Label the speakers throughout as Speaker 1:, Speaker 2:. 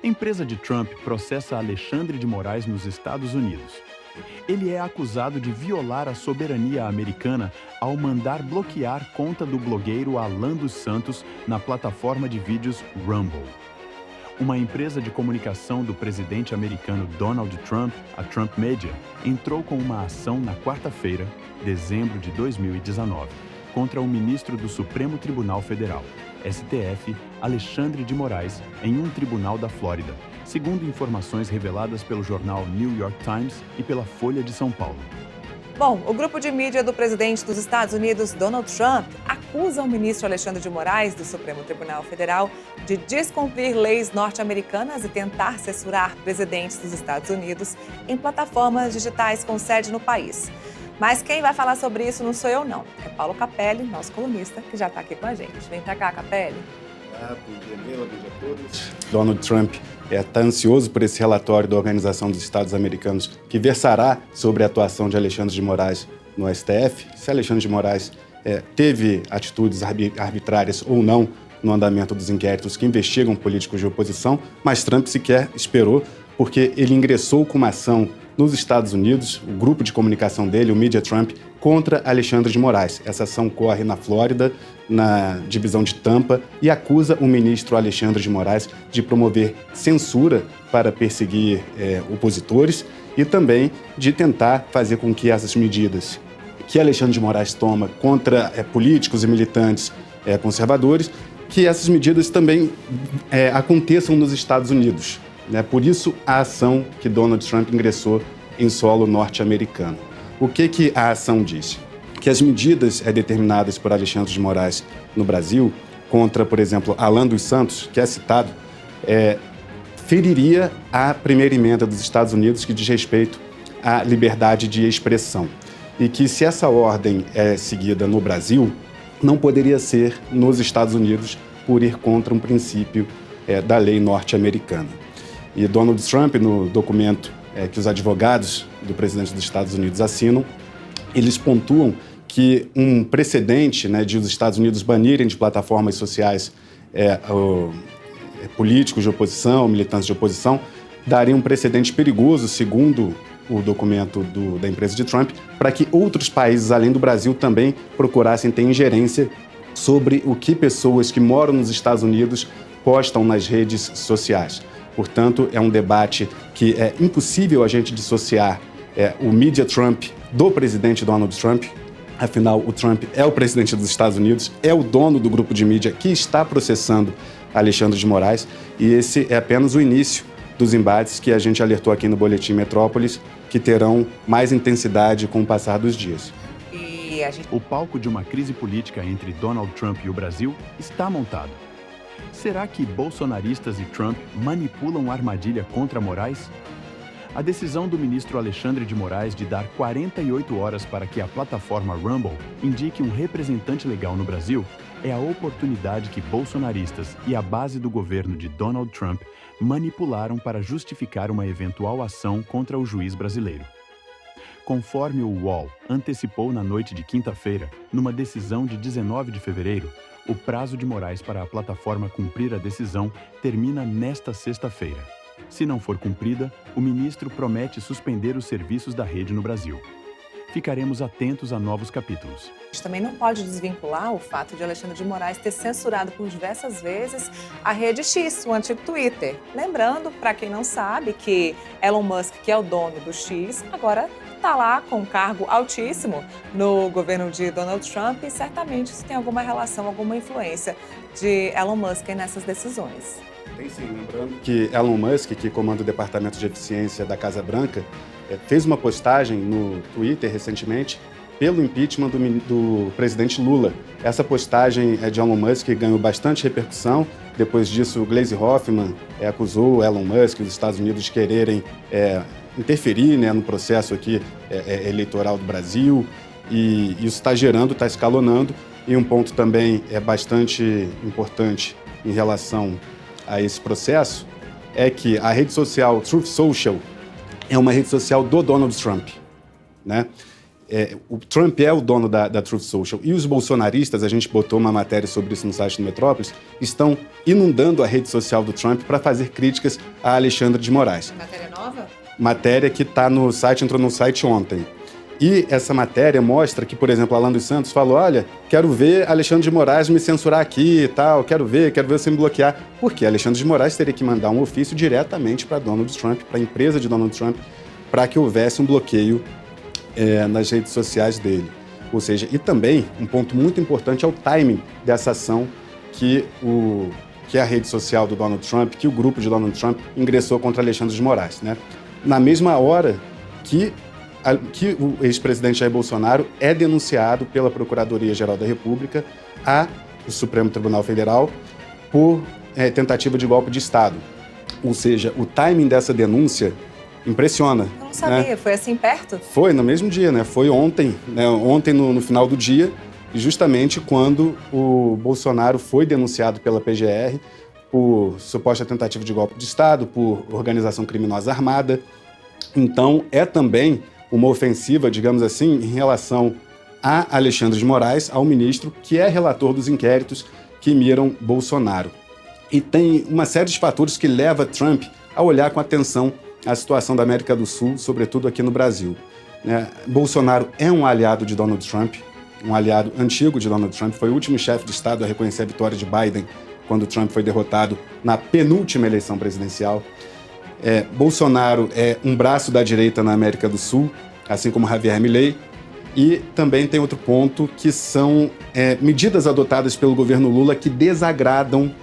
Speaker 1: Empresa de Trump processa Alexandre de Moraes nos Estados Unidos. Ele é acusado de violar a soberania americana ao mandar bloquear conta do blogueiro Alan dos Santos na plataforma de vídeos Rumble. Uma empresa de comunicação do presidente americano Donald Trump, a Trump Media, entrou com uma ação na quarta-feira, dezembro de 2019, contra o ministro do Supremo Tribunal Federal, STF, Alexandre de Moraes, em um tribunal da Flórida, segundo informações reveladas pelo jornal New York Times e pela Folha de São Paulo.
Speaker 2: Bom, o grupo de mídia do presidente dos Estados Unidos, Donald Trump, acusa o ministro Alexandre de Moraes, do Supremo Tribunal Federal, de descumprir leis norte-americanas e tentar censurar presidentes dos Estados Unidos em plataformas digitais com sede no país. Mas quem vai falar sobre isso não sou eu, não. É Paulo Capelli, nosso colunista, que já está aqui com a gente. Vem pra cá, Capelli.
Speaker 3: Bom dia, Leila. Bom dia a todos. Donald Trump está ansioso por esse relatório da Organização dos Estados Americanos que versará sobre a atuação de Alexandre de Moraes no STF. Se Alexandre de Moraes teve atitudes arbitrárias ou não no andamento dos inquéritos que investigam políticos de oposição, mas Trump sequer esperou, porque ele ingressou com uma ação nos Estados Unidos, o grupo de comunicação dele, o Media Trump, contra Alexandre de Moraes. Essa ação corre na Flórida, na divisão de Tampa, e acusa o ministro Alexandre de Moraes de promover censura para perseguir opositores e também de tentar fazer com que essas medidas que Alexandre de Moraes toma contra políticos e militantes conservadores, que essas medidas também aconteçam nos Estados Unidos. Por isso, a ação que Donald Trump ingressou em solo norte-americano. O que a ação diz? Que as medidas determinadas por Alexandre de Moraes no Brasil, contra, por exemplo, Alan dos Santos, que é citado, feriria a primeira emenda dos Estados Unidos, que diz respeito à liberdade de expressão. E que, se essa ordem é seguida no Brasil, não poderia ser nos Estados Unidos por ir contra um princípio da lei norte-americana. E Donald Trump, no documento que os advogados do presidente dos Estados Unidos assinam, eles pontuam que um precedente de os Estados Unidos banirem de plataformas sociais políticos de oposição, militantes de oposição, daria um precedente perigoso, segundo o documento da empresa de Trump, para que outros países, além do Brasil, também procurassem ter ingerência sobre o que pessoas que moram nos Estados Unidos postam nas redes sociais. Portanto, é um debate que é impossível a gente dissociar o Media Trump do presidente Donald Trump. Afinal, o Trump é o presidente dos Estados Unidos, é o dono do grupo de mídia que está processando Alexandre de Moraes, e esse é apenas o início dos embates que a gente alertou aqui no Boletim Metrópolis, que terão mais intensidade com o passar dos dias.
Speaker 1: O palco de uma crise política entre Donald Trump e o Brasil está montado. Será que bolsonaristas e Trump manipulam a armadilha contra Moraes? A decisão do ministro Alexandre de Moraes de dar 48 horas para que a plataforma Rumble indique um representante legal no Brasil é a oportunidade que bolsonaristas e a base do governo de Donald Trump manipularam para justificar uma eventual ação contra o juiz brasileiro. Conforme o UOL antecipou na noite de quinta-feira, numa decisão de 19 de fevereiro, o prazo de Moraes para a plataforma cumprir a decisão termina nesta sexta-feira. Se não for cumprida, o ministro promete suspender os serviços da rede no Brasil. Ficaremos atentos a novos capítulos.
Speaker 2: A gente também não pode desvincular o fato de Alexandre de Moraes ter censurado por diversas vezes a rede X, o antigo Twitter. Lembrando, para quem não sabe, que Elon Musk, que é o dono do X, agora está lá com um cargo altíssimo no governo de Donald Trump, e certamente isso tem alguma relação, alguma influência de Elon Musk nessas decisões.
Speaker 3: Tem sim, lembrando que Elon Musk, que comanda o Departamento de Eficiência da Casa Branca, fez uma postagem no Twitter recentemente pelo impeachment do presidente Lula. Essa postagem de Elon Musk ganhou bastante repercussão. Depois disso, o Gleisi Hoffmann acusou Elon Musk e os Estados Unidos de quererem interferir no processo aqui eleitoral do Brasil, e isso está escalonando. E um ponto também bastante importante em relação a esse processo é que a rede social Truth Social é uma rede social do Donald Trump, o Trump é o dono da Truth Social e os bolsonaristas, a gente botou uma matéria sobre isso no site do Metrópolis, estão inundando a rede social do Trump para fazer críticas a Alexandre de Moraes.
Speaker 2: Matéria nova?
Speaker 3: Matéria que está no site, entrou no site ontem. E essa matéria mostra que, por exemplo, Alan dos Santos falou, olha, quero ver Alexandre de Moraes me censurar aqui e tal, quero ver você me bloquear. Porque Alexandre de Moraes teria que mandar um ofício diretamente para Donald Trump, para a empresa de Donald Trump, para que houvesse um bloqueio nas redes sociais dele. Ou seja, e também, um ponto muito importante é o timing dessa ação que a rede social do Donald Trump, que o grupo de Donald Trump ingressou contra Alexandre de Moraes, né? Na mesma hora que o ex-presidente Jair Bolsonaro é denunciado pela Procuradoria-Geral da República ao Supremo Tribunal Federal por tentativa de golpe de Estado. Ou seja, o timing dessa denúncia impressiona.
Speaker 2: Não sabia, né? Foi assim perto?
Speaker 3: Foi, no mesmo dia, né? Foi ontem, né? Ontem no final do dia, e justamente quando o Bolsonaro foi denunciado pela PGR por suposta tentativa de golpe de Estado, por organização criminosa armada. Então, é também uma ofensiva, digamos assim, em relação a Alexandre de Moraes, ao ministro, que é relator dos inquéritos que miram Bolsonaro. E tem uma série de fatores que leva Trump a olhar com atenção a situação da América do Sul, sobretudo aqui no Brasil. Bolsonaro é um aliado de Donald Trump, um aliado antigo de Donald Trump, foi o último chefe de Estado a reconhecer a vitória de Biden quando Trump foi derrotado na penúltima eleição presidencial. Bolsonaro é um braço da direita na América do Sul, assim como Javier Milei. E também tem outro ponto, que são medidas adotadas pelo governo Lula que desagradam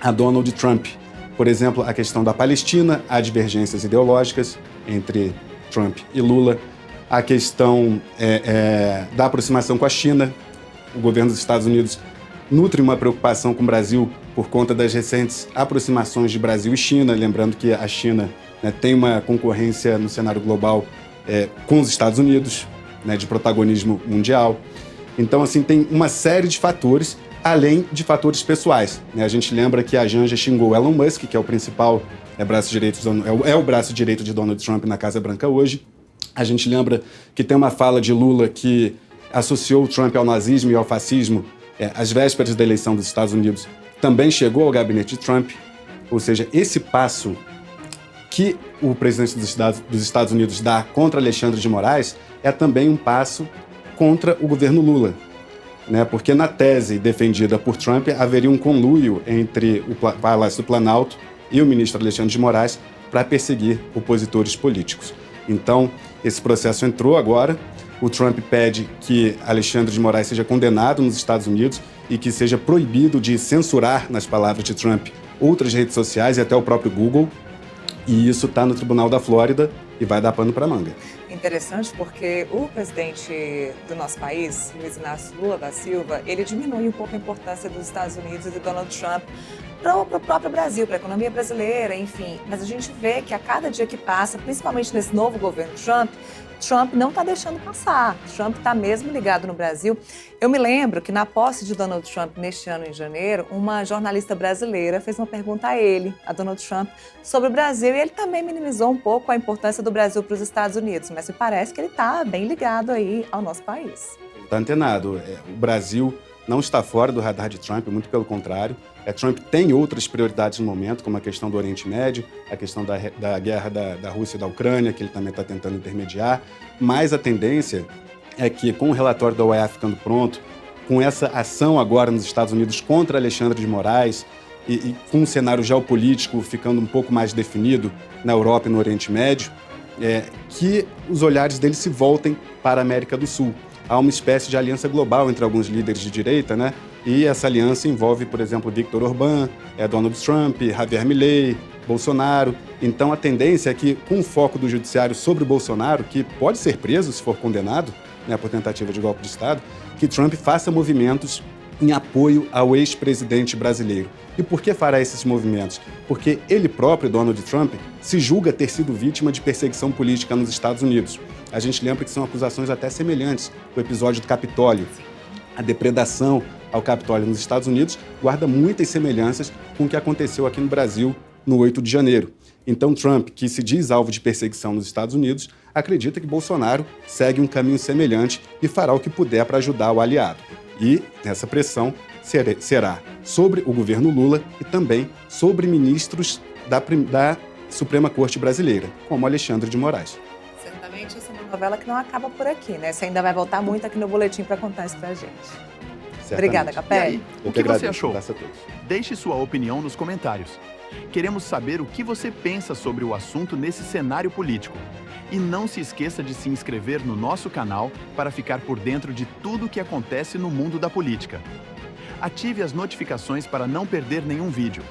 Speaker 3: a Donald Trump. Por exemplo, a questão da Palestina, há divergências ideológicas entre Trump e Lula. A questão da aproximação com a China. O governo dos Estados Unidos nutre uma preocupação com o Brasil por conta das recentes aproximações de Brasil e China. Lembrando que a China tem uma concorrência no cenário global com os Estados Unidos, de protagonismo mundial. Então, assim, tem uma série de fatores, além de fatores pessoais. A gente lembra que a Janja xingou Elon Musk, que é o principal braço direito, o braço direito de Donald Trump na Casa Branca hoje. A gente lembra que tem uma fala de Lula que associou o Trump ao nazismo e ao fascismo às vésperas da eleição dos Estados Unidos. Também chegou ao gabinete de Trump. Ou seja, esse passo que o presidente dos Estados Unidos dá contra Alexandre de Moraes é também um passo contra o governo Lula. Porque na tese defendida por Trump haveria um conluio entre o Palácio do Planalto e o ministro Alexandre de Moraes para perseguir opositores políticos. Então, esse processo entrou agora. O Trump pede que Alexandre de Moraes seja condenado nos Estados Unidos e que seja proibido de censurar, nas palavras de Trump, outras redes sociais e até o próprio Google. E isso está no Tribunal da Flórida e vai dar pano para manga.
Speaker 2: Interessante porque o presidente do nosso país, Luiz Inácio Lula da Silva, ele diminui um pouco a importância dos Estados Unidos e de Donald Trump para o próprio Brasil, para a economia brasileira, enfim. Mas a gente vê que a cada dia que passa, principalmente nesse novo governo Trump não está deixando passar. Trump está mesmo ligado no Brasil. Eu me lembro que na posse de Donald Trump neste ano, em janeiro, uma jornalista brasileira fez uma pergunta a ele, a Donald Trump, sobre o Brasil, e ele também minimizou um pouco a importância do Brasil para os Estados Unidos, mas me parece que ele está bem ligado aí ao nosso país.
Speaker 3: Está antenado. O Brasil não está fora do radar de Trump, muito pelo contrário. Trump tem outras prioridades no momento, como a questão do Oriente Médio, a questão da guerra da Rússia e da Ucrânia, que ele também está tentando intermediar. Mas a tendência é que, com o relatório da OEA ficando pronto, com essa ação agora nos Estados Unidos contra Alexandre de Moraes e com o cenário geopolítico ficando um pouco mais definido na Europa e no Oriente Médio, que os olhares dele se voltem para a América do Sul. Há uma espécie de aliança global entre alguns líderes de direita, E essa aliança envolve, por exemplo, Viktor Orbán, Donald Trump, Javier Milei, Bolsonaro. Então, a tendência é que, com o foco do judiciário sobre o Bolsonaro, que pode ser preso se for condenado por tentativa de golpe de Estado, que Trump faça movimentos em apoio ao ex-presidente brasileiro. E por que fará esses movimentos? Porque ele próprio, Donald Trump, se julga ter sido vítima de perseguição política nos Estados Unidos. A gente lembra que são acusações até semelhantes ao episódio do Capitólio. A depredação ao Capitólio nos Estados Unidos guarda muitas semelhanças com o que aconteceu aqui no Brasil no 8 de janeiro. Então, Trump, que se diz alvo de perseguição nos Estados Unidos, acredita que Bolsonaro segue um caminho semelhante e fará o que puder para ajudar o aliado. E essa pressão será sobre o governo Lula e também sobre ministros da Suprema Corte Brasileira, como Alexandre de Moraes.
Speaker 2: Certamente essa é uma novela que não acaba por aqui, né? Você ainda vai voltar muito aqui no Boletim para contar isso pra gente.
Speaker 3: Certamente.
Speaker 2: Obrigada,
Speaker 1: E
Speaker 2: Capelli.
Speaker 1: aí,
Speaker 3: Eu
Speaker 1: o que você
Speaker 3: agradeço.
Speaker 1: achou?
Speaker 3: Um abraço a todos.
Speaker 1: Deixe sua opinião nos comentários. Queremos saber o que você pensa sobre o assunto nesse cenário político. E não se esqueça de se inscrever no nosso canal para ficar por dentro de tudo o que acontece no mundo da política. Ative as notificações para não perder nenhum vídeo.